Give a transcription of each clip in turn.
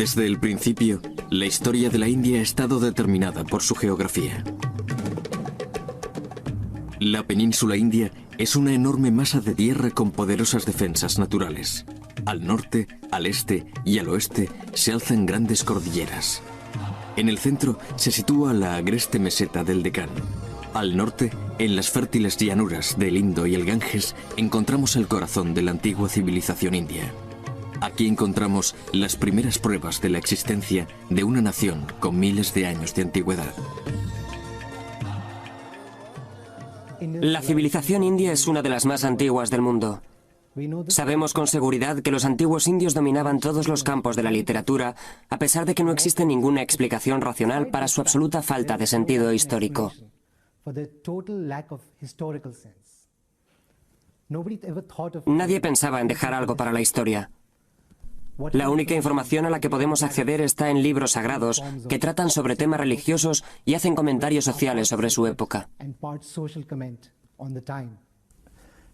Desde el principio, la historia de la India ha estado determinada por su geografía. La península india es una enorme masa de tierra con poderosas defensas naturales. Al norte, al este y al oeste se alzan grandes cordilleras. En el centro se sitúa la agreste meseta del Deccan. Al norte, en las fértiles llanuras del Indo y el Ganges, encontramos el corazón de la antigua civilización india. Aquí encontramos las primeras pruebas de la existencia de una nación con miles de años de antigüedad. La civilización india es una de las más antiguas del mundo. Sabemos con seguridad que los antiguos indios dominaban todos los campos de la literatura, a pesar de que no existe ninguna explicación racional para su absoluta falta de sentido histórico. Nadie pensaba en dejar algo para la historia. La única información a la que podemos acceder está en libros sagrados que tratan sobre temas religiosos y hacen comentarios sociales sobre su época.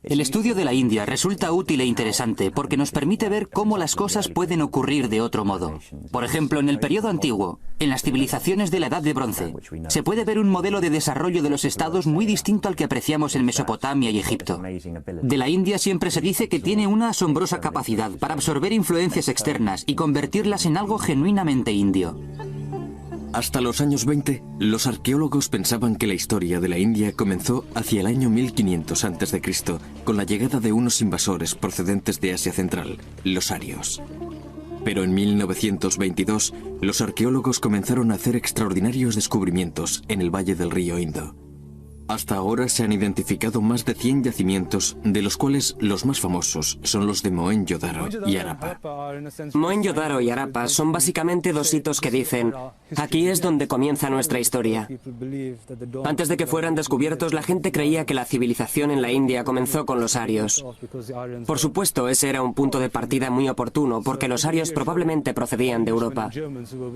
El estudio de la India resulta útil e interesante porque nos permite ver cómo las cosas pueden ocurrir de otro modo. Por ejemplo, en el periodo antiguo, en las civilizaciones de la Edad de Bronce, se puede ver un modelo de desarrollo de los estados muy distinto al que apreciamos en Mesopotamia y Egipto. De la India siempre se dice que tiene una asombrosa capacidad para absorber influencias externas y convertirlas en algo genuinamente indio. Hasta los años 20, los arqueólogos pensaban que la historia de la India comenzó hacia el año 1500 a.C., con la llegada de unos invasores procedentes de Asia Central, los arios. Pero en 1922, los arqueólogos comenzaron a hacer extraordinarios descubrimientos en el valle del río Indo. Hasta ahora se han identificado más de 100 yacimientos, de los cuales los más famosos son los de Mohenjo-Daro y Harappa. Mohenjo-Daro y Harappa son básicamente dos hitos que dicen: aquí es donde comienza nuestra historia. Antes de que fueran descubiertos, la gente creía que la civilización en la India comenzó con los arios. Por supuesto, ese era un punto de partida muy oportuno, porque los arios probablemente procedían de Europa.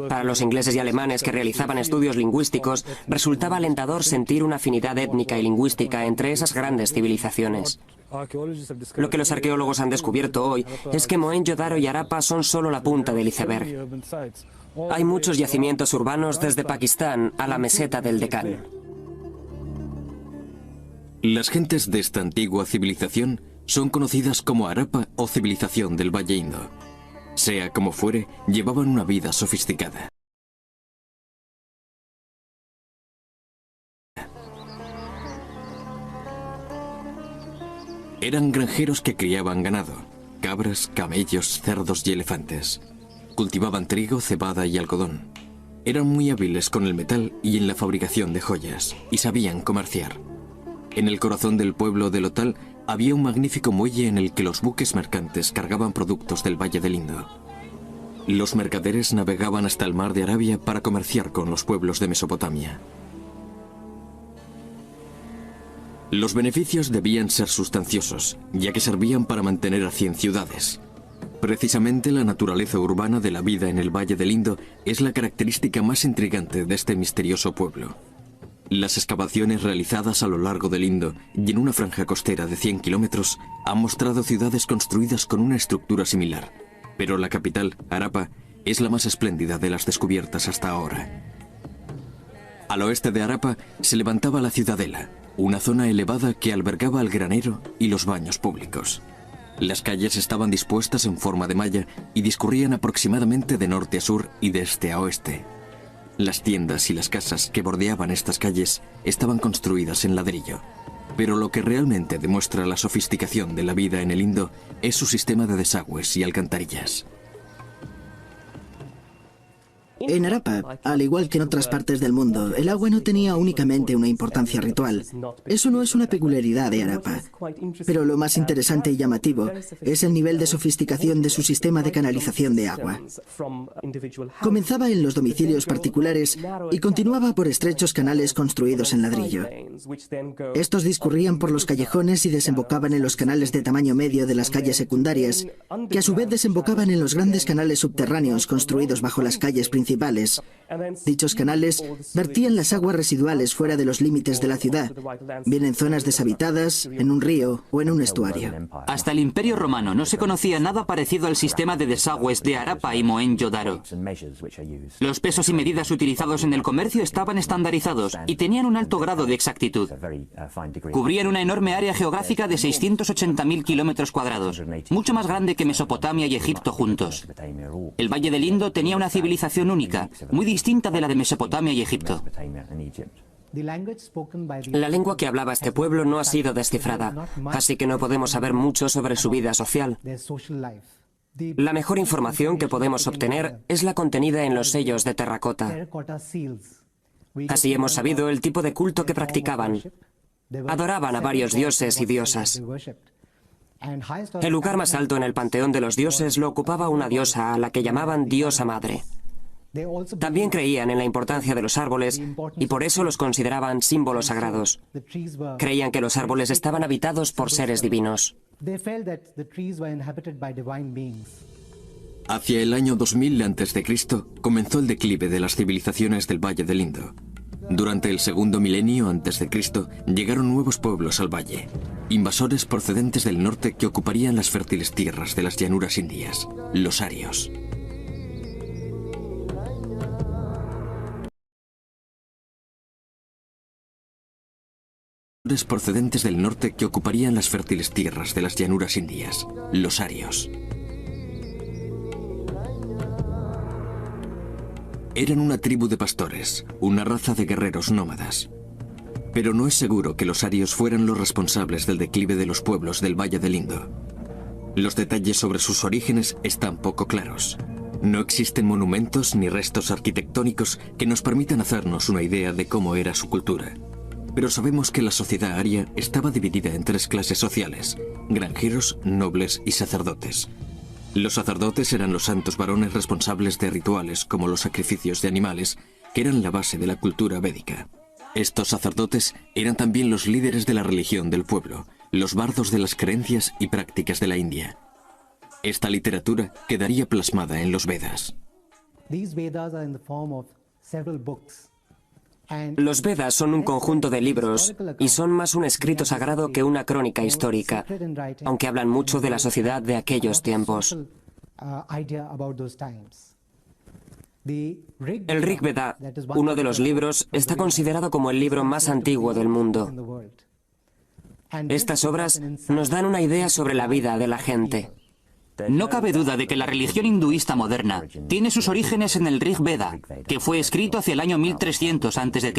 Para los ingleses y alemanes que realizaban estudios lingüísticos, resultaba alentador sentir una afinidad étnica y lingüística entre esas grandes civilizaciones. Lo que los arqueólogos han descubierto hoy es que Mohenjo-Daro y Harappa son solo la punta del iceberg. Hay muchos yacimientos urbanos desde Pakistán a la meseta del Deccan. Las gentes de esta antigua civilización son conocidas como Harappa o civilización del Valle Indo. Sea como fuere, llevaban una vida sofisticada. Eran granjeros que criaban ganado, cabras, camellos, cerdos y elefantes. Cultivaban trigo, cebada y algodón. Eran muy hábiles con el metal y en la fabricación de joyas, y sabían comerciar. En el corazón del pueblo de Lothal había un magnífico muelle en el que los buques mercantes cargaban productos del Valle del Indo. Los mercaderes navegaban hasta el mar de Arabia para comerciar con los pueblos de Mesopotamia. Los beneficios debían ser sustanciosos, ya que servían para mantener a 100 ciudades. Precisamente la naturaleza urbana de la vida en el Valle del Indo es la característica más intrigante de este misterioso pueblo. Las excavaciones realizadas a lo largo del Indo y en una franja costera de 100 kilómetros han mostrado ciudades construidas con una estructura similar, pero la capital, Harappa, es la más espléndida de las descubiertas hasta ahora. Al oeste de Harappa se levantaba la ciudadela, una zona elevada que albergaba el granero y los baños públicos. Las calles estaban dispuestas en forma de malla y discurrían aproximadamente de norte a sur y de este a oeste. Las tiendas y las casas que bordeaban estas calles estaban construidas en ladrillo. Pero lo que realmente demuestra la sofisticación de la vida en el Indo es su sistema de desagües y alcantarillas. En Harappa, al igual que en otras partes del mundo, el agua no tenía únicamente una importancia ritual. Eso no es una peculiaridad de Harappa. Pero lo más interesante y llamativo es el nivel de sofisticación de su sistema de canalización de agua. Comenzaba en los domicilios particulares y continuaba por estrechos canales construidos en ladrillo. Estos discurrían por los callejones y desembocaban en los canales de tamaño medio de las calles secundarias, que a su vez desembocaban en los grandes canales subterráneos construidos bajo las calles principales. principales. Dichos canales vertían las aguas residuales fuera de los límites de la ciudad, bien en zonas deshabitadas, en un río o en un estuario. Hasta el Imperio Romano no se conocía nada parecido al sistema de desagües de Harappa y Mohenjo-Daro. Los pesos y medidas utilizados en el comercio estaban estandarizados y tenían un alto grado de exactitud. Cubrían una enorme área geográfica de 680.000 kilómetros cuadrados, mucho más grande que Mesopotamia y Egipto juntos. El Valle del Indo tenía una civilización única, muy distinta de la de Mesopotamia y Egipto. La lengua que hablaba este pueblo no ha sido descifrada, así que no podemos saber mucho sobre su vida social. La mejor información que podemos obtener es la contenida en los sellos de terracota. Así hemos sabido el tipo de culto que practicaban. Adoraban a varios dioses y diosas. El lugar más alto en el panteón de los dioses lo ocupaba una diosa a la que llamaban diosa madre. También creían en la importancia de los árboles y por eso los consideraban símbolos sagrados. Creían que los árboles estaban habitados por seres divinos. Hacia el año 2000 a.C. comenzó el declive de las civilizaciones del Valle del Indo. Durante el segundo milenio a.C. llegaron nuevos pueblos al valle, invasores procedentes del norte que ocuparían las fértiles tierras de las llanuras indias, los arios. Procedentes del norte que ocuparían las fértiles tierras de las llanuras indias, los arios. Eran una tribu de pastores, una raza de guerreros nómadas. Pero no es seguro que los arios fueran los responsables del declive de los pueblos del Valle del Indo. Los detalles sobre sus orígenes están poco claros. No existen monumentos ni restos arquitectónicos que nos permitan hacernos una idea de cómo era su cultura. Pero sabemos que la sociedad aria estaba dividida en tres clases sociales: granjeros, nobles y sacerdotes. Los sacerdotes eran los santos varones responsables de rituales como los sacrificios de animales, que eran la base de la cultura védica. Estos sacerdotes eran también los líderes de la religión del pueblo, los bardos de las creencias y prácticas de la India. Esta literatura quedaría plasmada en los Vedas. Los Vedas son un conjunto de libros y son más un escrito sagrado que una crónica histórica, aunque hablan mucho de la sociedad de aquellos tiempos. El Rig Veda, uno de los libros, está considerado como el libro más antiguo del mundo. Estas obras nos dan una idea sobre la vida de la gente. No cabe duda de que la religión hinduista moderna tiene sus orígenes en el Rig Veda, que fue escrito hacia el año 1300 a.C.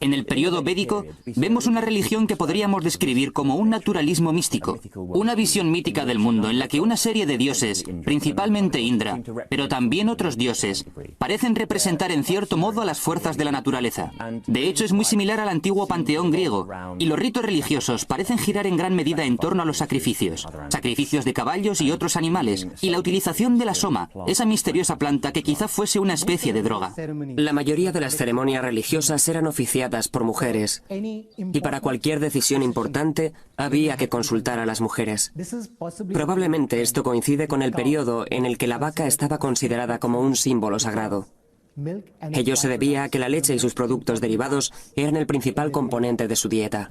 En el periodo védico vemos una religión que podríamos describir como un naturalismo místico, una visión mítica del mundo en la que una serie de dioses, principalmente Indra, pero también otros dioses, parecen representar en cierto modo a las fuerzas de la naturaleza. De hecho, es muy similar al antiguo panteón griego, y los ritos religiosos parecen girar en gran medida en torno a los sacrificios de caballos y otros animales, y la utilización de la soma, esa misteriosa planta que quizá fuese una especie de droga. La mayoría de las ceremonias religiosas eran oficiadas por mujeres, y para cualquier decisión importante había que consultar a las mujeres. Probablemente esto coincide con el periodo en el que la vaca estaba considerada como un símbolo sagrado. Ello se debía a que la leche y sus productos derivados eran el principal componente de su dieta.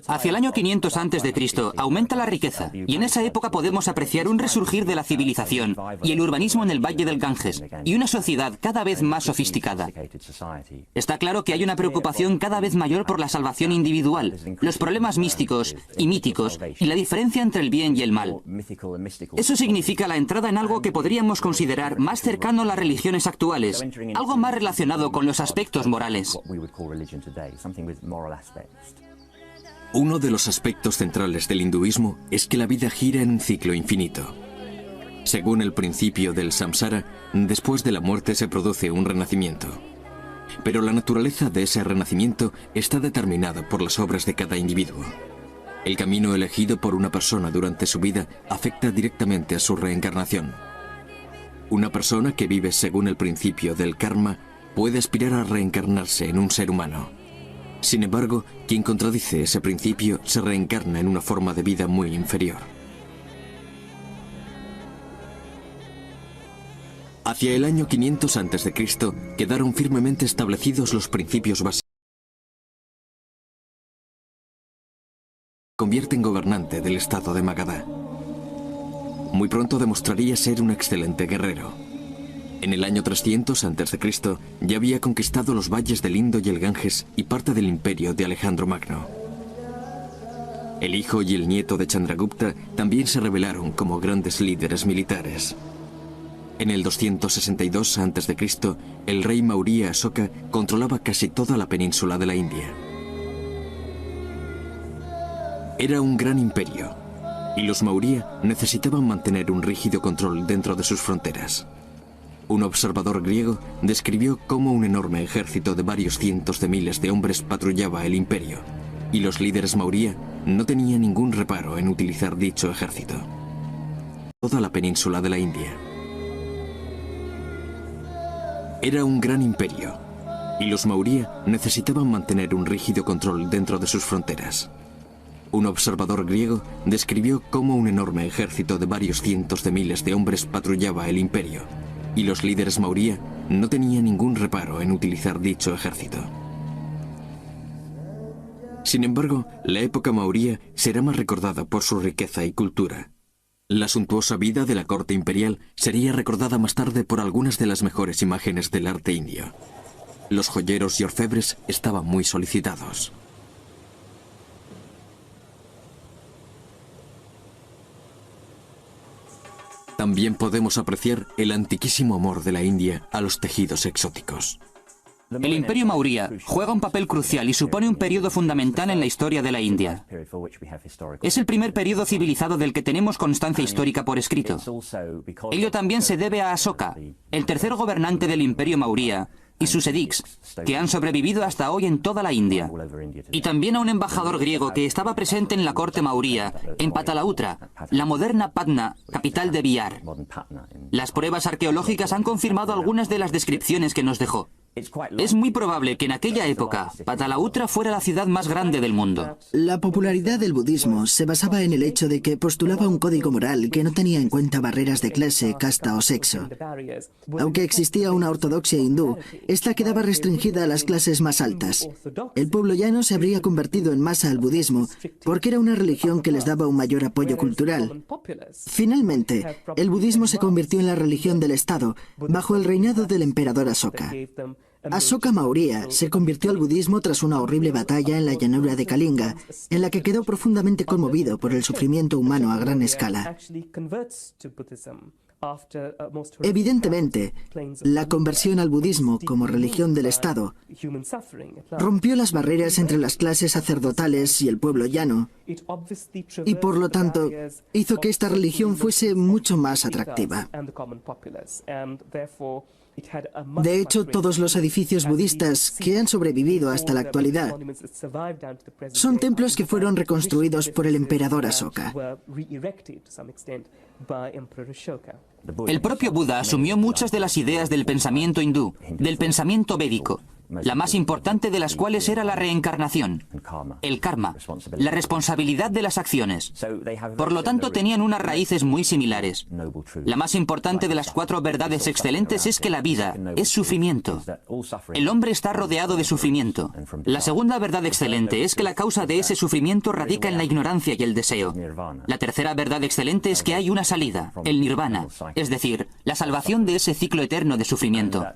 Hacia el año 500 a.C. aumenta la riqueza, y en esa época podemos apreciar un resurgir de la civilización y el urbanismo en el Valle del Ganges, y una sociedad cada vez más sofisticada. Está claro que hay una preocupación cada vez mayor por la salvación individual, los problemas místicos y míticos, y la diferencia entre el bien y el mal. Eso significa la entrada en algo que podríamos considerar más cercano a las religiones actuales, algo más relacionado con los aspectos morales. Uno de los aspectos centrales del hinduismo es que la vida gira en un ciclo infinito. Según el principio del samsara, después de la muerte se produce un renacimiento. Pero la naturaleza de ese renacimiento está determinada por las obras de cada individuo. El camino elegido por una persona durante su vida afecta directamente a su reencarnación. Una persona que vive según el principio del karma puede aspirar a reencarnarse en un ser humano. Sin embargo, quien contradice ese principio se reencarna en una forma de vida muy inferior. Hacia el año 500 a.C. quedaron firmemente establecidos los principios básicos. Convierte en gobernante del estado de Magadha. Muy pronto demostraría ser un excelente guerrero. En el año 300 a.C. ya había conquistado los valles del Indo y el Ganges y parte del imperio de Alejandro Magno. El hijo y el nieto de Chandragupta también se revelaron como grandes líderes militares. En el 262 a.C., el rey Maurya Asoka controlaba casi toda la península de la India. Era un gran imperio, y los Maurya necesitaban mantener un rígido control dentro de sus fronteras. Un observador griego describió cómo un enorme ejército de varios cientos de miles de hombres patrullaba el imperio, y los líderes Maurya no tenían ningún reparo en utilizar dicho ejército. Toda la península de la India. Era un gran imperio, y los Maurya necesitaban mantener un rígido control dentro de sus fronteras. Un observador griego describió cómo un enorme ejército de varios cientos de miles de hombres patrullaba el imperio, y los líderes Maurya no tenían ningún reparo en utilizar dicho ejército. Sin embargo, la época Maurya será más recordada por su riqueza y cultura. La suntuosa vida de la corte imperial sería recordada más tarde por algunas de las mejores imágenes del arte indio. Los joyeros y orfebres estaban muy solicitados. También podemos apreciar el antiquísimo amor de la India a los tejidos exóticos. El Imperio Maurya juega un papel crucial y supone un periodo fundamental en la historia de la India. Es el primer periodo civilizado del que tenemos constancia histórica por escrito. Ello también se debe a Asoka, el tercer gobernante del Imperio Maurya, y sus edicts, que han sobrevivido hasta hoy en toda la India. Y también a un embajador griego que estaba presente en la corte Maurya, en Patalautra, la moderna Patna, capital de Bihar. Las pruebas arqueológicas han confirmado algunas de las descripciones que nos dejó. Es muy probable que en aquella época Patalautra fuera la ciudad más grande del mundo. La popularidad del budismo se basaba en el hecho de que postulaba un código moral que no tenía en cuenta barreras de clase, casta o sexo. Aunque existía una ortodoxia hindú, esta quedaba restringida a las clases más altas. El pueblo llano se habría convertido en masa al budismo porque era una religión que les daba un mayor apoyo cultural. Finalmente, el budismo se convirtió en la religión del Estado bajo el reinado del emperador Asoka. Asoka Maurya se convirtió al budismo tras una horrible batalla en la llanura de Kalinga, en la que quedó profundamente conmovido por el sufrimiento humano a gran escala. Evidentemente, la conversión al budismo como religión del Estado rompió las barreras entre las clases sacerdotales y el pueblo llano, y por lo tanto hizo que esta religión fuese mucho más atractiva. De hecho, todos los edificios budistas que han sobrevivido hasta la actualidad son templos que fueron reconstruidos por el emperador Asoka. El propio Buda asumió muchas de las ideas del pensamiento hindú, del pensamiento védico, la más importante de las cuales era la reencarnación, el karma, la responsabilidad de las acciones. Por lo tanto, tenían unas raíces muy similares. La más importante de las 4 verdades excelentes es que la vida es sufrimiento. El hombre está rodeado de sufrimiento. La segunda verdad excelente es que la causa de ese sufrimiento radica en la ignorancia y el deseo. La tercera verdad excelente es que hay una salida, el nirvana, es decir, la salvación de ese ciclo eterno de sufrimiento.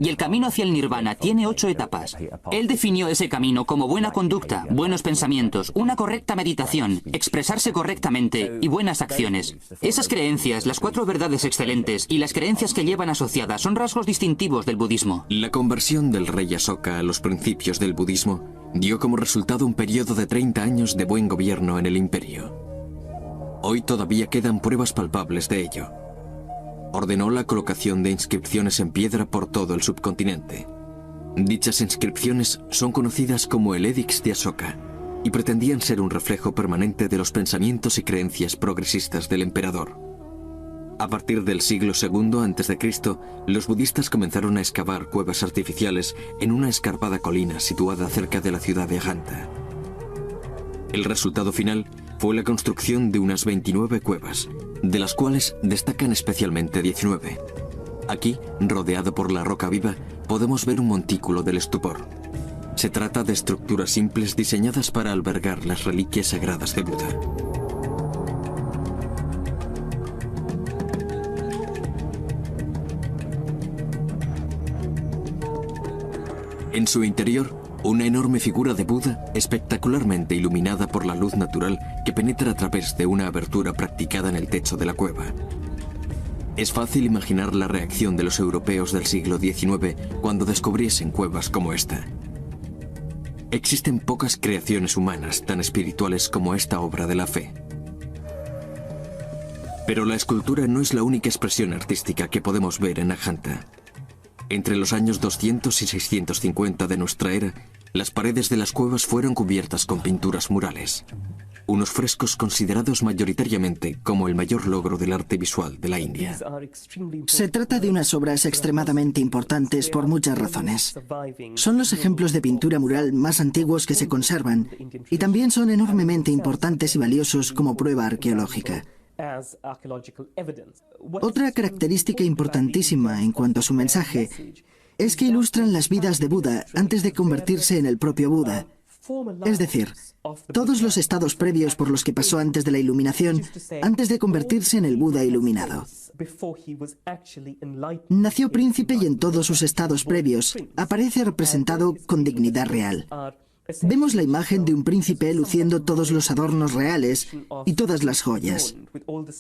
Y el camino hacia el nirvana tiene 8 etapas. Él definió ese camino como buena conducta, buenos pensamientos, una correcta meditación, expresarse correctamente y buenas acciones. Esas creencias, las 4 verdades excelentes y las creencias que llevan asociadas son rasgos distintivos del budismo. La conversión del rey Asoka a los principios del budismo dio como resultado un periodo de 30 años de buen gobierno en el imperio. Hoy todavía quedan pruebas palpables de ello. Ordenó la colocación de inscripciones en piedra por todo el subcontinente. Dichas inscripciones son conocidas como el Edicts de Asoka y pretendían ser un reflejo permanente de los pensamientos y creencias progresistas del emperador. A partir del siglo II a.C., los budistas comenzaron a excavar cuevas artificiales en una escarpada colina situada cerca de la ciudad de Ajanta. El resultado final fue la construcción de unas 29 cuevas, de las cuales destacan especialmente 19. Aquí, rodeado por la roca viva, podemos ver un montículo del estupor. Se trata de estructuras simples diseñadas para albergar las reliquias sagradas de Buda. En su interior, una enorme figura de Buda, espectacularmente iluminada por la luz natural que penetra a través de una abertura practicada en el techo de la cueva. Es fácil imaginar la reacción de los europeos del siglo XIX cuando descubriesen cuevas como esta. Existen pocas creaciones humanas tan espirituales como esta obra de la fe. Pero la escultura no es la única expresión artística que podemos ver en Ajanta. Entre los años 200 y 650 de nuestra era, las paredes de las cuevas fueron cubiertas con pinturas murales. Unos frescos considerados mayoritariamente como el mayor logro del arte visual de la India. Se trata de unas obras extremadamente importantes por muchas razones. Son los ejemplos de pintura mural más antiguos que se conservan y también son enormemente importantes y valiosos como prueba arqueológica. Otra característica importantísima en cuanto a su mensaje es que ilustran las vidas de Buda antes de convertirse en el propio Buda. Es decir, todos los estados previos por los que pasó antes de la iluminación, antes de convertirse en el Buda iluminado. Nació príncipe y en todos sus estados previos aparece representado con dignidad real. Vemos la imagen de un príncipe luciendo todos los adornos reales y todas las joyas.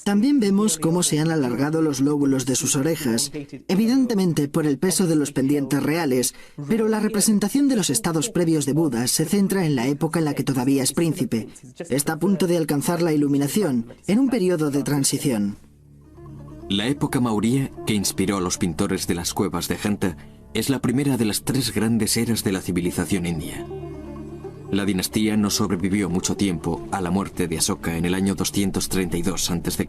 También vemos cómo se han alargado los lóbulos de sus orejas, evidentemente por el peso de los pendientes reales, pero la representación de los estados previos de Buda se centra en la época en la que todavía es príncipe. Está a punto de alcanzar la iluminación, en un periodo de transición. La época mauría, que inspiró a los pintores de las cuevas de Ajanta, es la primera de las tres grandes eras de la civilización india. La dinastía no sobrevivió mucho tiempo a la muerte de Asoka en el año 232 a.C.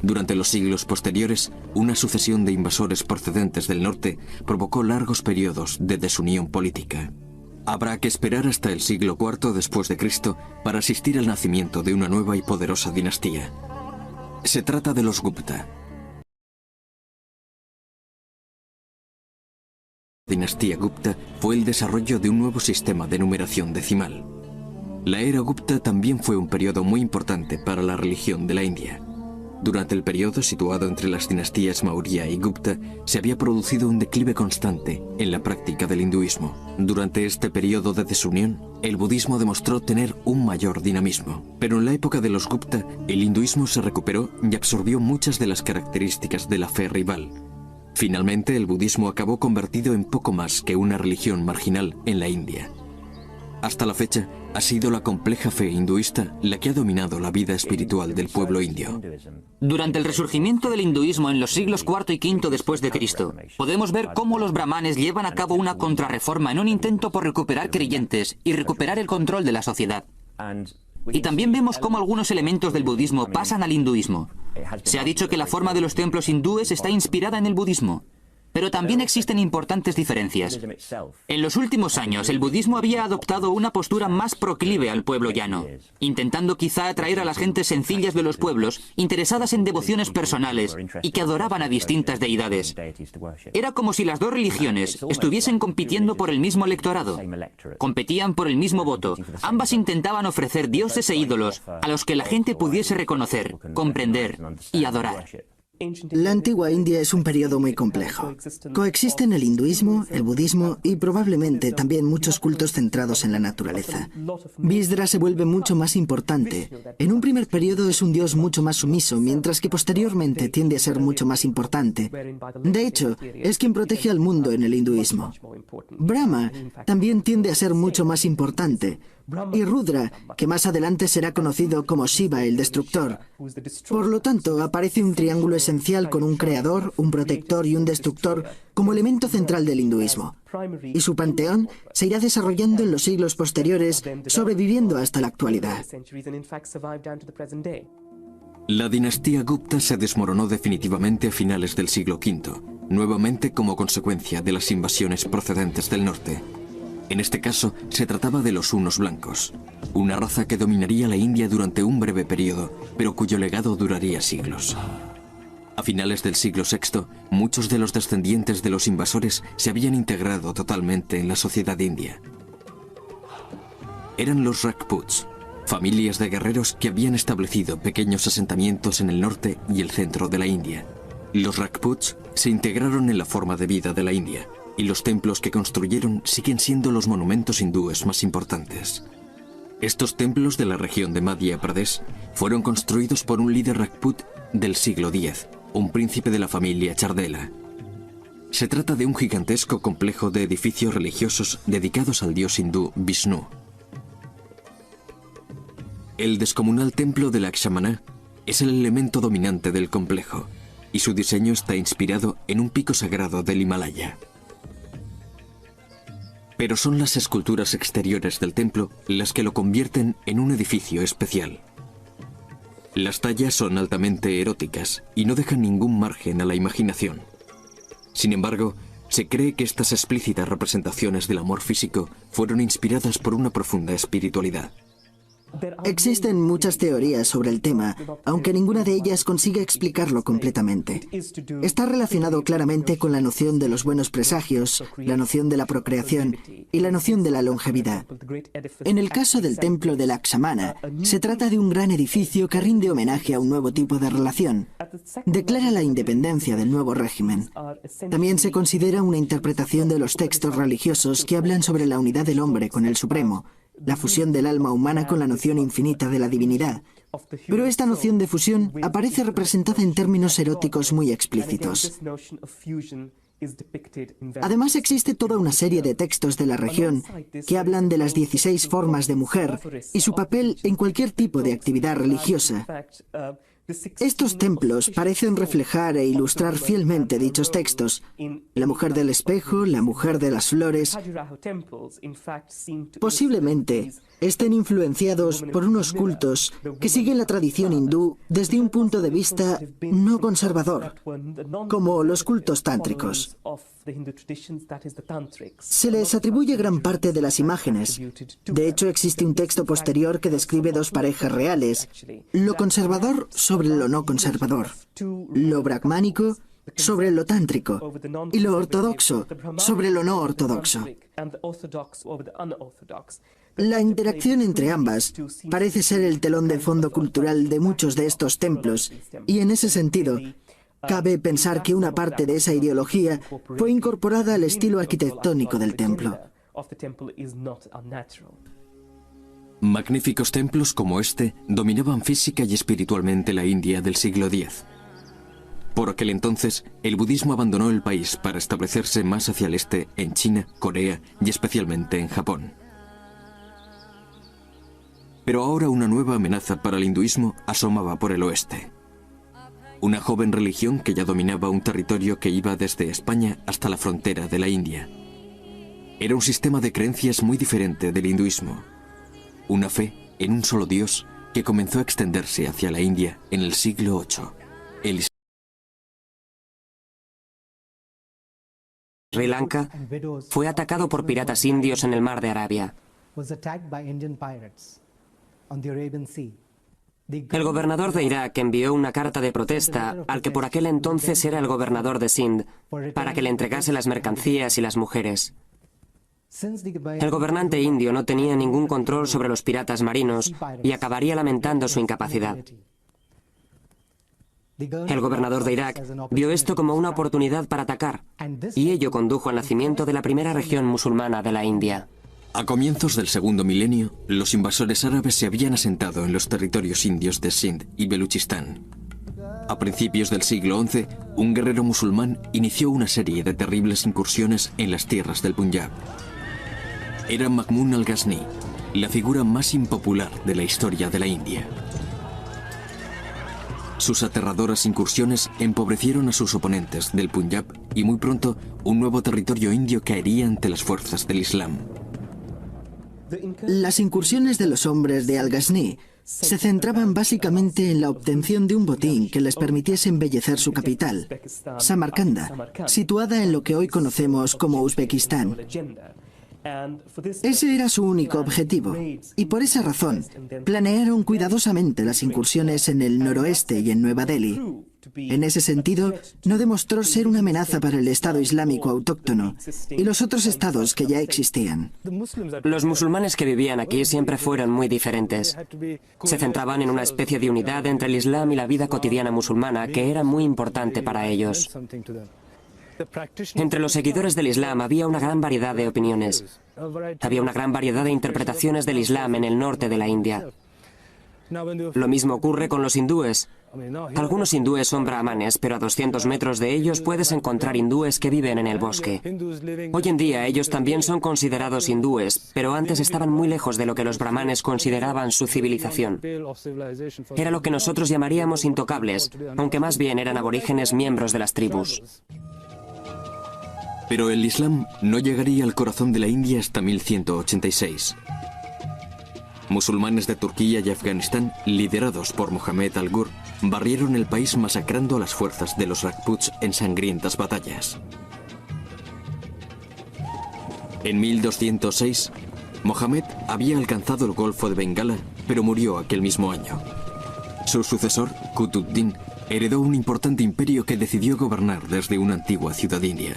Durante los siglos posteriores, una sucesión de invasores procedentes del norte provocó largos periodos de desunión política. Habrá que esperar hasta el siglo IV después de Cristo para asistir al nacimiento de una nueva y poderosa dinastía. Se trata de los Gupta. La dinastía Gupta fue el desarrollo de un nuevo sistema de numeración decimal. La era Gupta también fue un periodo muy importante para la religión de la India. Durante el periodo situado entre las dinastías Maurya y Gupta, se había producido un declive constante en la práctica del hinduismo. Durante este periodo de desunión, el budismo demostró tener un mayor dinamismo. Pero en la época de los Gupta, el hinduismo se recuperó y absorbió muchas de las características de la fe rival. Finalmente, el budismo acabó convertido en poco más que una religión marginal en la India. Hasta la fecha, ha sido la compleja fe hinduista la que ha dominado la vida espiritual del pueblo indio. Durante el resurgimiento del hinduismo en los siglos IV y V después de Cristo, podemos ver cómo los brahmanes llevan a cabo una contrarreforma en un intento por recuperar creyentes y recuperar el control de la sociedad. Y también vemos cómo algunos elementos del budismo pasan al hinduismo. Se ha dicho que la forma de los templos hindúes está inspirada en el budismo. Pero también existen importantes diferencias. En los últimos años, el budismo había adoptado una postura más proclive al pueblo llano, intentando quizá atraer a las gentes sencillas de los pueblos, interesadas en devociones personales y que adoraban a distintas deidades. Era como si las dos religiones estuviesen compitiendo por el mismo electorado. Competían por el mismo voto. Ambas intentaban ofrecer dioses e ídolos a los que la gente pudiese reconocer, comprender y adorar. La antigua India es un periodo muy complejo. Coexisten el hinduismo, el budismo y probablemente también muchos cultos centrados en la naturaleza. Visdra se vuelve mucho más importante. En un primer periodo es un dios mucho más sumiso, mientras que posteriormente tiende a ser mucho más importante. De hecho, es quien protege al mundo en el hinduismo. Brahma también tiende a ser mucho más importante. Y Rudra, que más adelante será conocido como Shiva, el destructor. Por lo tanto, aparece un triángulo esencial con un creador, un protector y un destructor como elemento central del hinduismo. Y su panteón se irá desarrollando en los siglos posteriores, sobreviviendo hasta la actualidad. La dinastía Gupta se desmoronó definitivamente a finales del siglo V, nuevamente como consecuencia de las invasiones procedentes del norte. En este caso, se trataba de los hunos blancos, una raza que dominaría la India durante un breve periodo, pero cuyo legado duraría siglos. A finales del siglo VI, muchos de los descendientes de los invasores se habían integrado totalmente en la sociedad india. Eran los Rajputs, familias de guerreros que habían establecido pequeños asentamientos en el norte y el centro de la India. Los Rajputs se integraron en la forma de vida de la India, y los templos que construyeron siguen siendo los monumentos hindúes más importantes. Estos templos de la región de Madhya Pradesh fueron construidos por un líder Rajput del siglo X, un príncipe de la familia Chardela. Se trata de un gigantesco complejo de edificios religiosos dedicados al dios hindú Vishnu. El descomunal templo de Lakshmana es el elemento dominante del complejo, y su diseño está inspirado en un pico sagrado del Himalaya. Pero son las esculturas exteriores del templo las que lo convierten en un edificio especial. Las tallas son altamente eróticas y no dejan ningún margen a la imaginación. Sin embargo, se cree que estas explícitas representaciones del amor físico fueron inspiradas por una profunda espiritualidad. Existen muchas teorías sobre el tema, aunque ninguna de ellas consigue explicarlo completamente. Está relacionado claramente con la noción de los buenos presagios, la noción de la procreación y la noción de la longevidad. En el caso del templo de Lakshmana, se trata de un gran edificio que rinde homenaje a un nuevo tipo de relación. Declara la independencia del nuevo régimen. También se considera una interpretación de los textos religiosos que hablan sobre la unidad del hombre con el Supremo, la fusión del alma humana con la noción infinita de la divinidad. Pero esta noción de fusión aparece representada en términos eróticos muy explícitos. Además, existe toda una serie de textos de la región que hablan de las 16 formas de mujer y su papel en cualquier tipo de actividad religiosa. Estos templos parecen reflejar e ilustrar fielmente dichos textos. La mujer del espejo, la mujer de las flores, posiblemente estén influenciados por unos cultos que siguen la tradición hindú desde un punto de vista no conservador, como los cultos tántricos. Se les atribuye gran parte de las imágenes. De hecho, existe un texto posterior que describe dos parejas reales, lo conservador sobre lo no conservador, lo brahmánico sobre lo tántrico y lo ortodoxo sobre lo no ortodoxo. La interacción entre ambas parece ser el telón de fondo cultural de muchos de estos templos, y en ese sentido, cabe pensar que una parte de esa ideología fue incorporada al estilo arquitectónico del templo. Magníficos templos como este dominaban física y espiritualmente la India del siglo X. Por aquel entonces, el budismo abandonó el país para establecerse más hacia el este en China, Corea y especialmente en Japón. Pero ahora una nueva amenaza para el hinduismo asomaba por el oeste. Una joven religión que ya dominaba un territorio que iba desde España hasta la frontera de la India. Era un sistema de creencias muy diferente del hinduismo. Una fe en un solo Dios que comenzó a extenderse hacia la India en el siglo VIII. Sri Lanka fue atacado por piratas indios en el mar de Arabia. El gobernador de Irak envió una carta de protesta al que por aquel entonces era el gobernador de Sindh para que le entregase las mercancías y las mujeres. El gobernante indio no tenía ningún control sobre los piratas marinos y acabaría lamentando su incapacidad. El gobernador de Irak vio esto como una oportunidad para atacar, y ello condujo al nacimiento de la primera región musulmana de la India. A comienzos del segundo milenio, los invasores árabes se habían asentado en los territorios indios de Sindh y Beluchistán. A principios del siglo XI, un guerrero musulmán inició una serie de terribles incursiones en las tierras del Punjab. Era Mahmud al-Ghazni, la figura más impopular de la historia de la India. Sus aterradoras incursiones empobrecieron a sus oponentes del Punjab y muy pronto un nuevo territorio indio caería ante las fuerzas del Islam. Las incursiones de los hombres de al-Ghazni se centraban básicamente en la obtención de un botín que les permitiese embellecer su capital, Samarcanda, situada en lo que hoy conocemos como Uzbekistán. Ese era su único objetivo, y por esa razón planearon cuidadosamente las incursiones en el noroeste y en Nueva Delhi. En ese sentido, no demostró ser una amenaza para el Estado Islámico autóctono y los otros estados que ya existían. Los musulmanes que vivían aquí siempre fueron muy diferentes. Se centraban en una especie de unidad entre el Islam y la vida cotidiana musulmana que era muy importante para ellos. Entre los seguidores del Islam había una gran variedad de opiniones. Había una gran variedad de interpretaciones del Islam en el norte de la India. Lo mismo ocurre con los hindúes. Algunos hindúes son brahmanes, pero a 200 metros de ellos puedes encontrar hindúes que viven en el bosque. Hoy en día ellos también son considerados hindúes, pero antes estaban muy lejos de lo que los brahmanes consideraban su civilización. Era lo que nosotros llamaríamos intocables, aunque más bien eran aborígenes miembros de las tribus. Pero el Islam no llegaría al corazón de la India hasta 1186. Musulmanes de Turquía y Afganistán, liderados por Mohammed al-Ghur, barrieron el país masacrando a las fuerzas de los Rajputs en sangrientas batallas. En 1206, Mohammed había alcanzado el Golfo de Bengala, pero murió aquel mismo año. Su sucesor, Qutb-ud-Din, heredó un importante imperio que decidió gobernar desde una antigua ciudad india.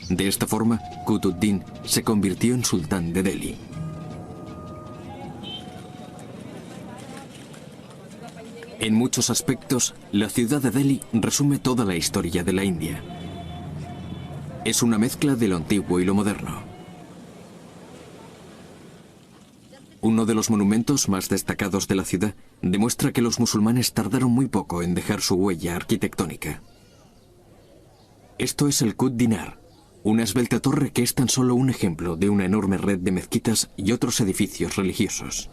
De esta forma, Qutb-ud-Din se convirtió en sultán de Delhi. En muchos aspectos, la ciudad de Delhi resume toda la historia de la India. Es una mezcla de lo antiguo y lo moderno. Uno de los monumentos más destacados de la ciudad demuestra que los musulmanes tardaron muy poco en dejar su huella arquitectónica. Esto es el Qutb Dinar, una esbelta torre que es tan solo un ejemplo de una enorme red de mezquitas y otros edificios religiosos.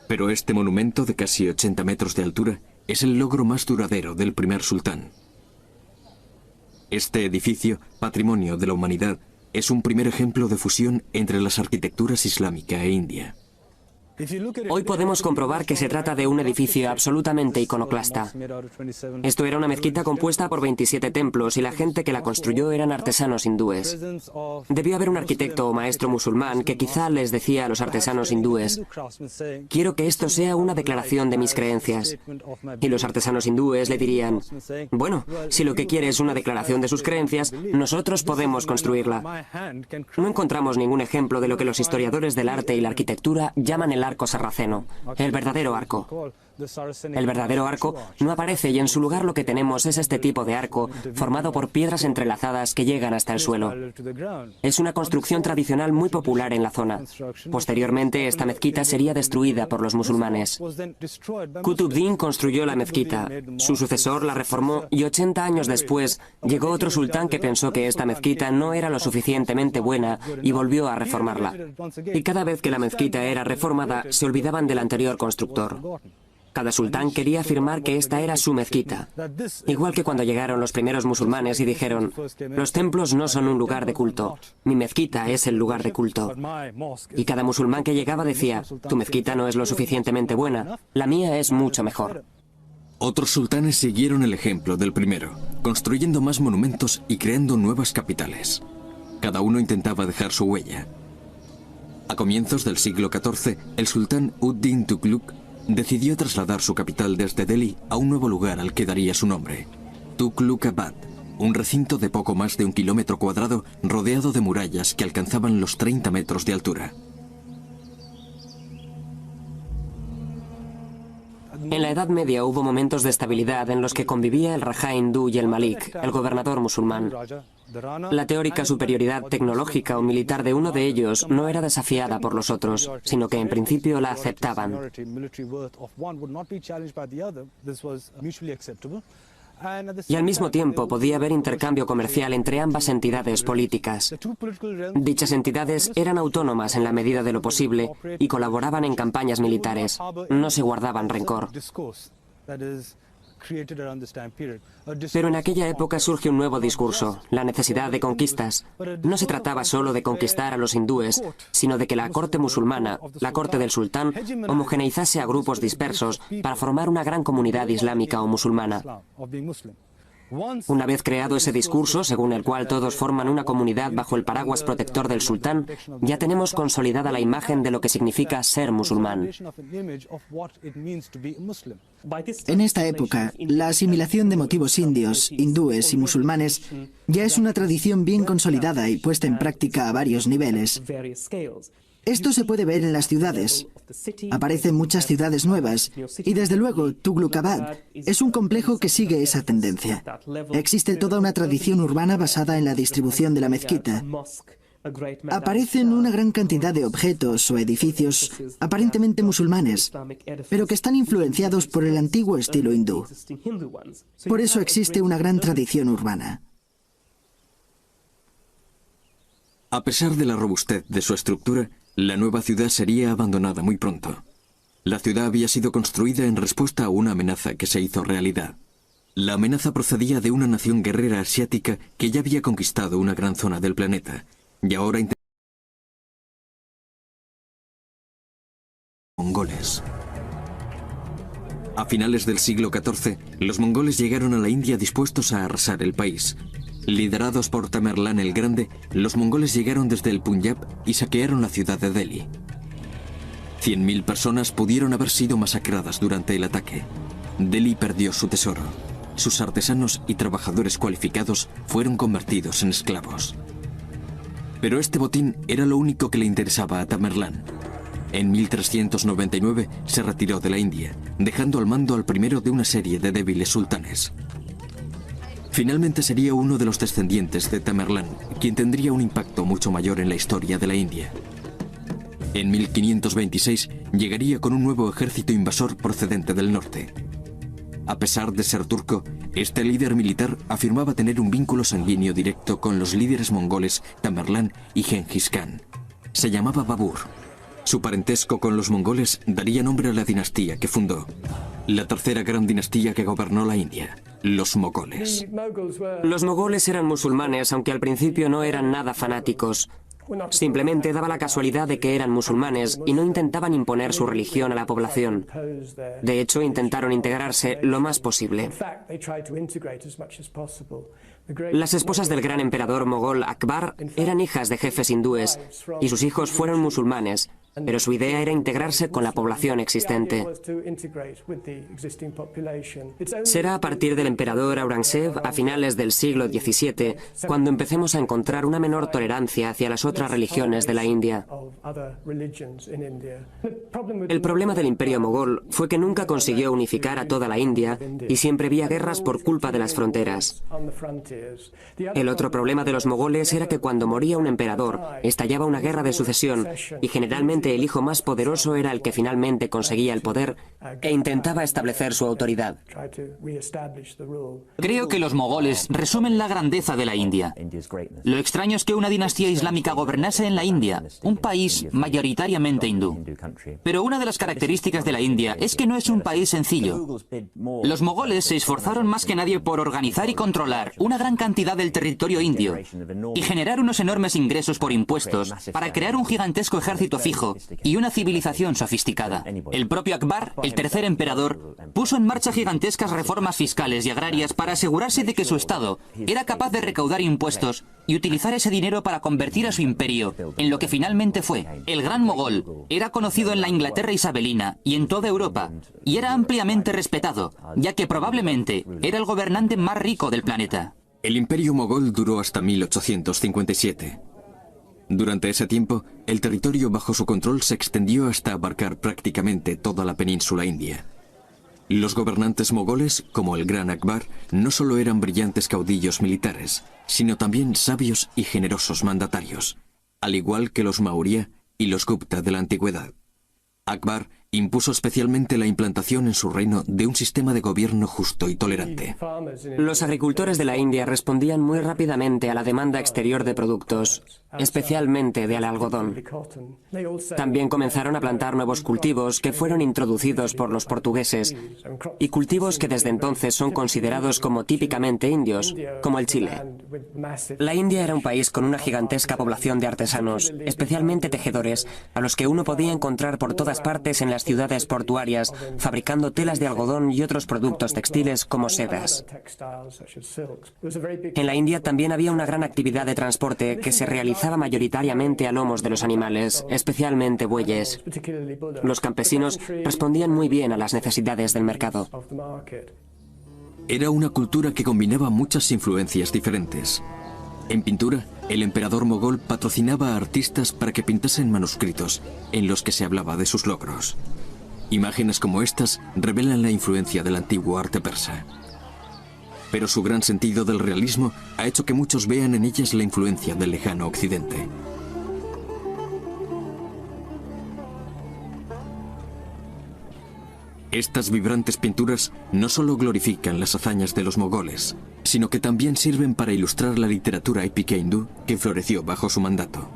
Pero este monumento de casi 80 metros de altura es el logro más duradero del primer sultán. Este edificio, patrimonio de la humanidad, es un primer ejemplo de fusión entre las arquitecturas islámica e india. Hoy podemos comprobar que se trata de un edificio absolutamente iconoclasta. Esto era una mezquita compuesta por 27 templos y la gente que la construyó eran artesanos hindúes. Debió haber un arquitecto o maestro musulmán que quizá les decía a los artesanos hindúes: quiero que esto sea una declaración de mis creencias. Y los artesanos hindúes le dirían: bueno, si lo que quiere es una declaración de sus creencias, nosotros podemos construirla. No encontramos ningún ejemplo de lo que los historiadores del arte y la arquitectura llaman el arco sarraceno, el verdadero arco. El verdadero arco no aparece y en su lugar lo que tenemos es este tipo de arco formado por piedras entrelazadas que llegan hasta el suelo. Es una construcción tradicional muy popular en la zona. Posteriormente, esta mezquita sería destruida por los musulmanes. Qutb-ud-Din construyó la mezquita, su sucesor la reformó y 80 años después llegó otro sultán que pensó que esta mezquita no era lo suficientemente buena y volvió a reformarla. Y cada vez que la mezquita era reformada, se olvidaban del anterior constructor. Cada sultán quería afirmar que esta era su mezquita. Igual que cuando llegaron los primeros musulmanes y dijeron: los templos no son un lugar de culto, mi mezquita es el lugar de culto. Y cada musulmán que llegaba decía: tu mezquita no es lo suficientemente buena, la mía es mucho mejor. Otros sultanes siguieron el ejemplo del primero, construyendo más monumentos y creando nuevas capitales. Cada uno intentaba dejar su huella. A comienzos del siglo XIV, el sultán ud-Din Tughlaq decidió trasladar su capital desde Delhi a un nuevo lugar al que daría su nombre, Tughlaqabad, un recinto de poco más de 1 kilómetro cuadrado rodeado de murallas que alcanzaban los 30 metros de altura. En la Edad Media hubo momentos de estabilidad en los que convivía el Rajá hindú y el Malik, el gobernador musulmán. La teórica superioridad tecnológica o militar de uno de ellos no era desafiada por los otros, sino que en principio la aceptaban. Y al mismo tiempo podía haber intercambio comercial entre ambas entidades políticas. Dichas entidades eran autónomas en la medida de lo posible y colaboraban en campañas militares. No se guardaban rencor. Pero en aquella época surge un nuevo discurso, la necesidad de conquistas. No se trataba solo de conquistar a los hindúes, sino de que la corte musulmana, la corte del sultán, homogeneizase a grupos dispersos para formar una gran comunidad islámica o musulmana. Una vez creado ese discurso, según el cual todos forman una comunidad bajo el paraguas protector del sultán, ya tenemos consolidada la imagen de lo que significa ser musulmán. En esta época, la asimilación de motivos indios, hindúes y musulmanes ya es una tradición bien consolidada y puesta en práctica a varios niveles. Esto se puede ver en las ciudades. Aparecen muchas ciudades nuevas y desde luego Tughlaqabad es un complejo que sigue esa tendencia. Existe toda una tradición urbana basada en la distribución de la mezquita. Aparecen una gran cantidad de objetos o edificios aparentemente musulmanes, pero que están influenciados por el antiguo estilo hindú. Por eso existe una gran tradición urbana. A pesar de la robustez de su estructura, la nueva ciudad sería abandonada muy pronto. La ciudad había sido construida en respuesta a una amenaza que se hizo realidad. La amenaza procedía de una nación guerrera asiática que ya había conquistado una gran zona del planeta, y ahora mongoles. A finales del siglo XIV, los mongoles llegaron a la India dispuestos a arrasar el país. Liderados por Tamerlán el Grande, los mongoles llegaron desde el Punjab y saquearon la ciudad de Delhi. 100.000 personas pudieron haber sido masacradas durante el ataque. Delhi perdió su tesoro. Sus artesanos y trabajadores cualificados fueron convertidos en esclavos. Pero este botín era lo único que le interesaba a Tamerlán. En 1399 se retiró de la India, dejando al mando al primero de una serie de débiles sultanes. Finalmente sería uno de los descendientes de Tamerlán, quien tendría un impacto mucho mayor en la historia de la India. En 1526 llegaría con un nuevo ejército invasor procedente del norte. A pesar de ser turco, este líder militar afirmaba tener un vínculo sanguíneo directo con los líderes mongoles Tamerlán y Genghis Khan. Se llamaba Babur. Su parentesco con los mongoles daría nombre a la dinastía que fundó, la tercera gran dinastía que gobernó la India, los mogoles. Los mogoles eran musulmanes, aunque al principio no eran nada fanáticos. Simplemente daba la casualidad de que eran musulmanes y no intentaban imponer su religión a la población. De hecho, intentaron integrarse lo más posible. Las esposas del gran emperador mogol Akbar eran hijas de jefes hindúes y sus hijos fueron musulmanes, pero su idea era integrarse con la población existente. Será a partir del emperador Aurangzeb, a finales del siglo XVII, cuando empecemos a encontrar una menor tolerancia hacia las otras religiones de la India. El problema del imperio mogol fue que nunca consiguió unificar a toda la India y siempre había guerras por culpa de las fronteras. El otro problema de los mogoles era que cuando moría un emperador, estallaba una guerra de sucesión y generalmente el hijo más poderoso era el que finalmente conseguía el poder e intentaba establecer su autoridad. Creo que los mogoles resumen la grandeza de la India. Lo extraño es que una dinastía islámica gobernase en la India, un país mayoritariamente hindú. Pero una de las características de la India es que no es un país sencillo. Los mogoles se esforzaron más que nadie por organizar y controlar una gran cantidad del territorio indio y generar unos enormes ingresos por impuestos para crear un gigantesco ejército fijo y una civilización sofisticada. El propio Akbar, el tercer emperador, puso en marcha gigantescas reformas fiscales y agrarias para asegurarse de que su estado era capaz de recaudar impuestos y utilizar ese dinero para convertir a su imperio en lo que finalmente fue. El Gran Mogol era conocido en la Inglaterra isabelina y en toda Europa, y era ampliamente respetado, ya que probablemente era el gobernante más rico del planeta. El imperio mogol duró hasta 1857. Durante ese tiempo, el territorio bajo su control se extendió hasta abarcar prácticamente toda la península india. Los gobernantes mogoles, como el gran Akbar, no solo eran brillantes caudillos militares, sino también sabios y generosos mandatarios, al igual que los Maurya y los Gupta de la antigüedad. Akbar impuso especialmente la implantación en su reino de un sistema de gobierno justo y tolerante. Los agricultores de la India respondían muy rápidamente a la demanda exterior de productos. especialmente del algodón. También comenzaron a plantar nuevos cultivos que fueron introducidos por los portugueses y cultivos que desde entonces son considerados como típicamente indios, como el chile. La India era un país con una gigantesca población de artesanos, especialmente tejedores, a los que uno podía encontrar por todas partes en las ciudades portuarias, fabricando telas de algodón y otros productos textiles como sedas. En la India también había una gran actividad de transporte que se realizaba mayoritariamente a lomos de los animales, especialmente bueyes. Los campesinos respondían muy bien a las necesidades del mercado. Era una cultura que combinaba muchas influencias diferentes. En pintura, el emperador mogol patrocinaba a artistas para que pintasen manuscritos en los que se hablaba de sus logros. Imágenes como estas revelan la influencia del antiguo arte persa. Pero su gran sentido del realismo ha hecho que muchos vean en ellas la influencia del lejano occidente. Estas vibrantes pinturas no solo glorifican las hazañas de los mogoles, sino que también sirven para ilustrar la literatura épica hindú que floreció bajo su mandato.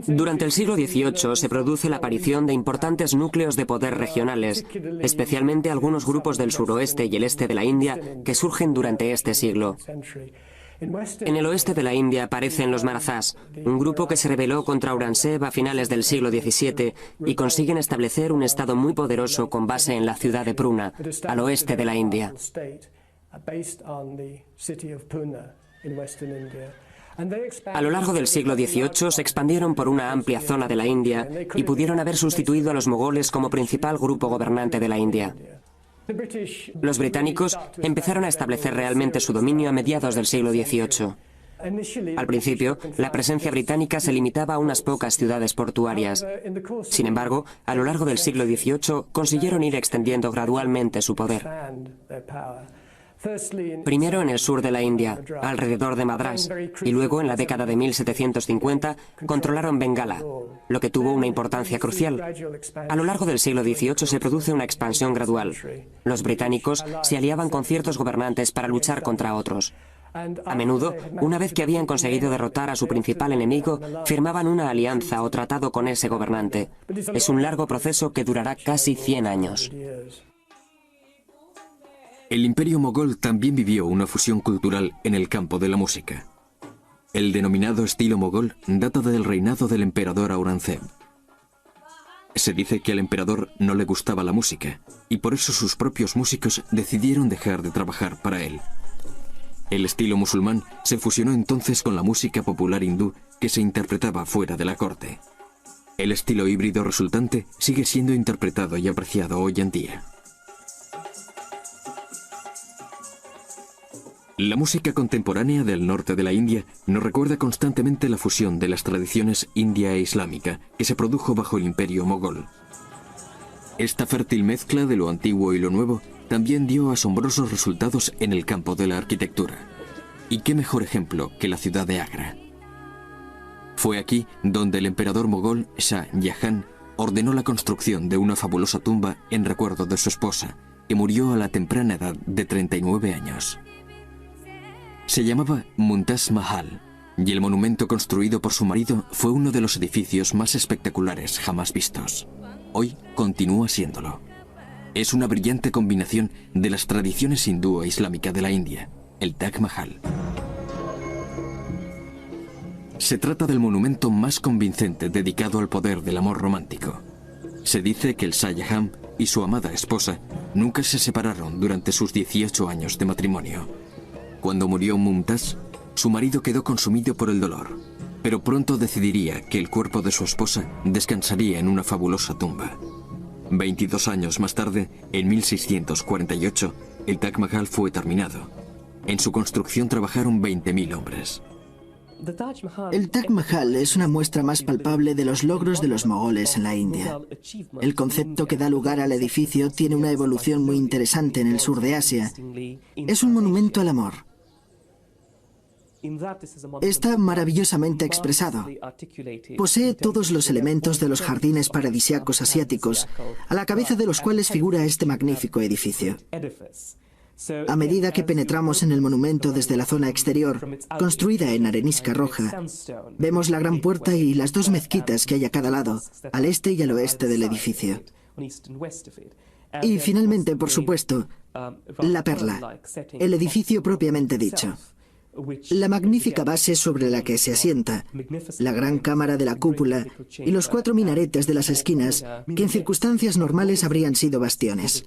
Durante el siglo XVIII se produce la aparición de importantes núcleos de poder regionales, especialmente algunos grupos del suroeste y el este de la India que surgen durante este siglo. En el oeste de la India aparecen los Marathás, un grupo que se rebeló contra Aurangzeb a finales del siglo XVII y consiguen establecer un estado muy poderoso con base en la ciudad de Pune, al oeste de la India. A lo largo del siglo XVIII se expandieron por una amplia zona de la India y pudieron haber sustituido a los mogoles como principal grupo gobernante de la India. Los británicos empezaron a establecer realmente su dominio a mediados del siglo XVIII. Al principio, la presencia británica se limitaba a unas pocas ciudades portuarias. Sin embargo, a lo largo del siglo XVIII consiguieron ir extendiendo gradualmente su poder. Primero en el sur de la India, alrededor de Madrás, y luego en la década de 1750 controlaron Bengala, lo que tuvo una importancia crucial. A lo largo del siglo XVIII se produce una expansión gradual. Los británicos se aliaban con ciertos gobernantes para luchar contra otros. A menudo, una vez que habían conseguido derrotar a su principal enemigo, firmaban una alianza o tratado con ese gobernante. Es un largo proceso que durará casi 100 años. El imperio mogol también vivió una fusión cultural en el campo de la música. El denominado estilo mogol data del reinado del emperador Aurangzeb. Se dice que al emperador no le gustaba la música, y por eso sus propios músicos decidieron dejar de trabajar para él. El estilo musulmán se fusionó entonces con la música popular hindú que se interpretaba fuera de la corte. El estilo híbrido resultante sigue siendo interpretado y apreciado hoy en día. La música contemporánea del norte de la India nos recuerda constantemente la fusión de las tradiciones india e islámica que se produjo bajo el imperio mogol. Esta fértil mezcla de lo antiguo y lo nuevo también dio asombrosos resultados en el campo de la arquitectura. ¿Y qué mejor ejemplo que la ciudad de Agra? Fue aquí donde el emperador mogol Shah Jahan ordenó la construcción de una fabulosa tumba en recuerdo de su esposa, que murió a la temprana edad de 39 años. Se llamaba Mumtaz Mahal, y el monumento construido por su marido fue uno de los edificios más espectaculares jamás vistos. Hoy continúa siéndolo. Es una brillante combinación de las tradiciones hindú e islámica de la India, el Taj Mahal. Se trata del monumento más convincente dedicado al poder del amor romántico. Se dice que el Shah Jahan y su amada esposa nunca se separaron durante sus 18 años de matrimonio. Cuando murió Mumtaz, su marido quedó consumido por el dolor, pero pronto decidiría que el cuerpo de su esposa descansaría en una fabulosa tumba. 22 años más tarde, en 1648, el Taj Mahal fue terminado. En su construcción trabajaron 20.000 hombres. El Taj Mahal es una muestra más palpable de los logros de los mogoles en la India. El concepto que da lugar al edificio tiene una evolución muy interesante en el sur de Asia. Es un monumento al amor. Está maravillosamente expresado. Posee todos los elementos de los jardines paradisíacos asiáticos, a la cabeza de los cuales figura este magnífico edificio. A medida que penetramos en el monumento desde la zona exterior, construida en arenisca roja, vemos la gran puerta y las dos mezquitas que hay a cada lado, al este y al oeste del edificio. Y finalmente, por supuesto, la perla, el edificio propiamente dicho. La magnífica base sobre la que se asienta, la gran cámara de la cúpula y los 4 minaretes de las esquinas, que en circunstancias normales habrían sido bastiones.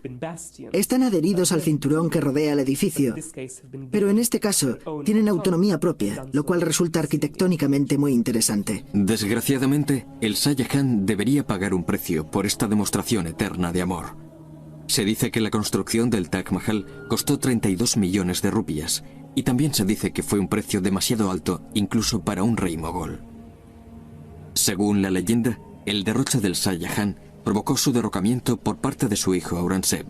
Están adheridos al cinturón que rodea el edificio, pero en este caso tienen autonomía propia, lo cual resulta arquitectónicamente muy interesante. Desgraciadamente, el Shah Jahan debería pagar un precio por esta demostración eterna de amor. Se dice que la construcción del Taj Mahal costó 32 millones de rupias, y también se dice que fue un precio demasiado alto incluso para un rey mogol. Según la leyenda, el derroche del Shah Jahan provocó su derrocamiento por parte de su hijo Aurangzeb.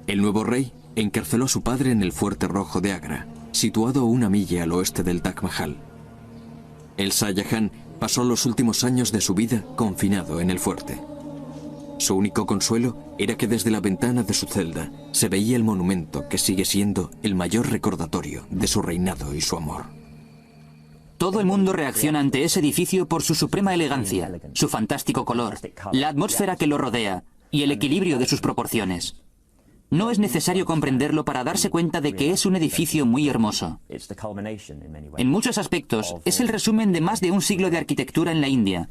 El nuevo rey encarceló a su padre en el Fuerte Rojo de Agra, situado a 1 milla al oeste del Taj Mahal. El Shah Jahan pasó los últimos años de su vida confinado en el fuerte. Su único consuelo era que desde la ventana de su celda se veía el monumento que sigue siendo el mayor recordatorio de su reinado y su amor. Todo el mundo reacciona ante ese edificio por su suprema elegancia, su fantástico color, la atmósfera que lo rodea y el equilibrio de sus proporciones. No es necesario comprenderlo para darse cuenta de que es un edificio muy hermoso. En muchos aspectos, es el resumen de más de un siglo de arquitectura en la India,